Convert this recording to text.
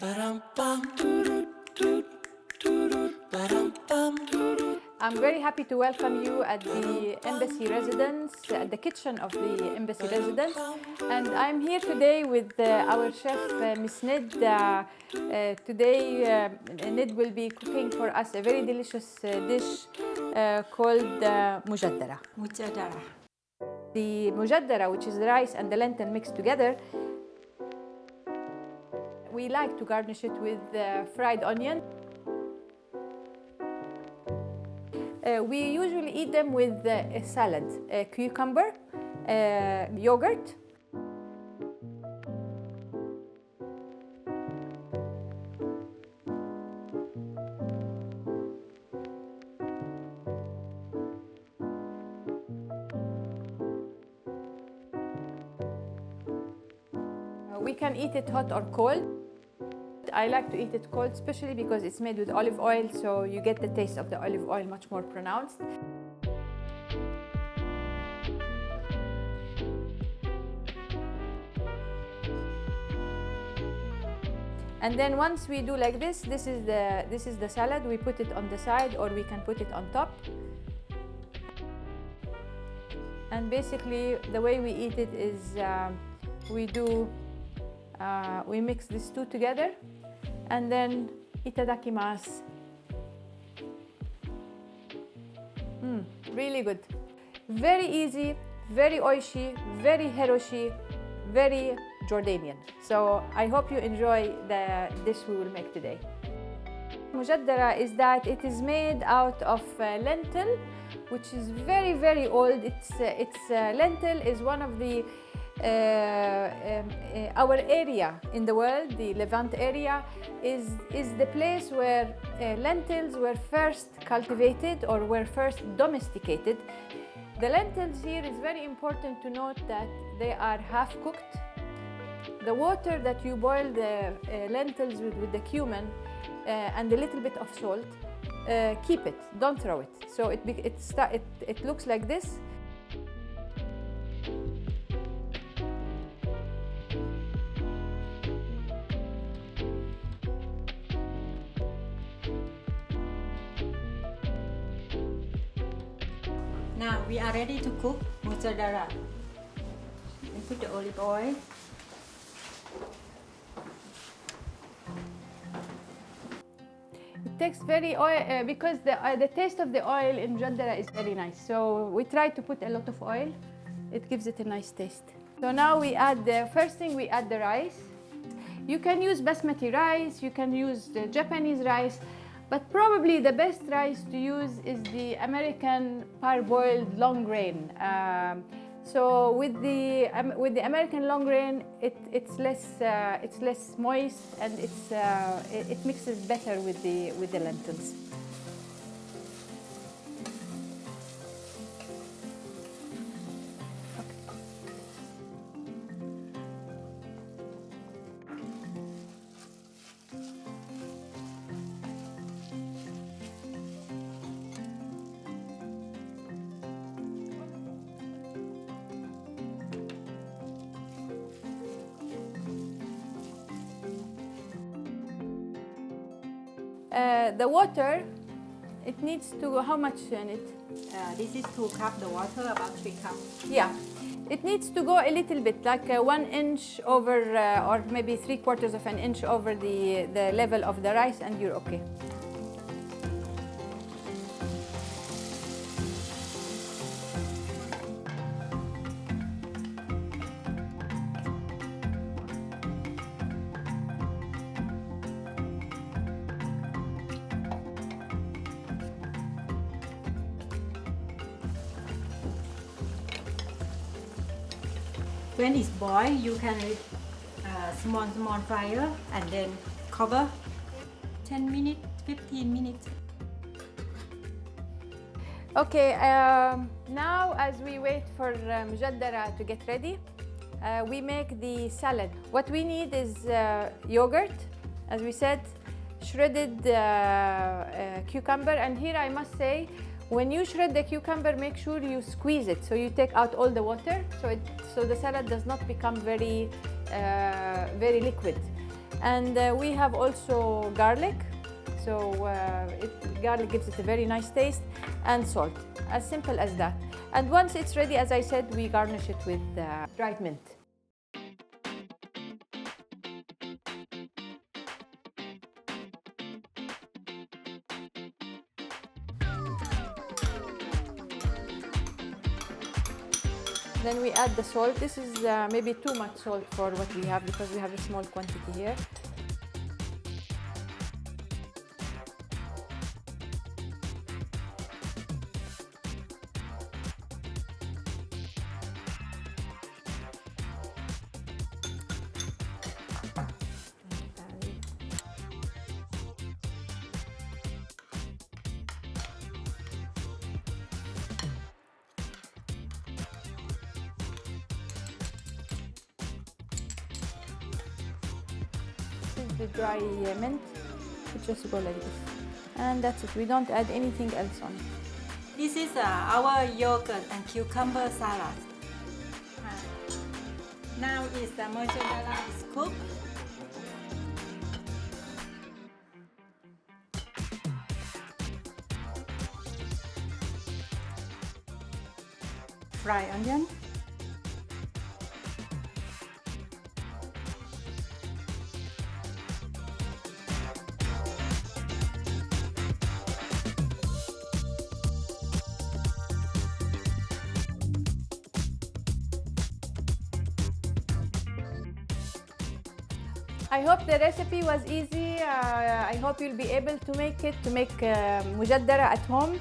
I'm very happy to welcome you at the embassy residence, at the kitchen of the embassy residence. And I'm here today with our chef, Miss Nid. Today, Nid will be cooking for us a very delicious dish called Mujaddara. Mujaddara. The Mujaddara, which is the rice and the lentil mixed together, we like to garnish it with fried onion. We usually eat them with a salad, cucumber, yogurt. We can eat it hot or cold. I like to eat it cold, especially because it's made with olive oil, so you get the taste of the olive oil much more pronounced. And then once we do like this, this is the salad. We put it on the side, or we can put it on top. And basically, the way we eat it is we mix these two together, and then itadakimasu. Really good. Very easy, very oishi, very hiroshi, very Jordanian. So I hope you enjoy the dish we will make today. Mujaddara is that it is made out of lentil, which is very, very old. Lentil is one of the our area in the world, the Levant area, is the place where lentils were first cultivated or were first domesticated. The lentils here is very important to note that they are half cooked. The water that you boil the lentils with the cumin and a little bit of salt, keep it, don't throw it. So it looks like this. Now we are ready to cook Mujaddara. And put the olive oil. It takes very oil because the taste of the oil in Mujaddara is very nice. So we try to put a lot of oil. It gives it a nice taste. So now we add the first thing. We add the rice. You can use Basmati rice. You can use the Japanese rice. But probably the best rice to use is the American parboiled long grain. So with the American long grain, it's less moist, and it mixes better with the lentils. The water, it needs to, how much in it? This is 2 cups, the water about 3 cups. Yeah, it needs to go a little bit, like 1 inch over, or maybe 3/4 of an inch over the level of the rice, and you're okay. When it's boiled, you can small fire and then cover 10 minutes, 15 minutes. Okay, now as we wait for Mujaddara to get ready, we make the salad. What we need is yogurt, as we said, shredded cucumber, and here I must say, when you shred the cucumber, make sure you squeeze it, so you take out all the water, so the salad does not become very liquid. And we have also garlic. So garlic gives it a very nice taste, and salt. As simple as that. And once it's ready, as I said, we garnish it with dried mint. Then we add the salt. This is maybe too much salt for what we have because we have a small quantity here. The dry mint, it just go like this, and that's it. We don't add anything else on it. This is our yogurt and cucumber salad. Now is the mozzarella is cooked. Fried onion. I hope the recipe was easy. I hope you'll be able to make it, Mujaddara at home.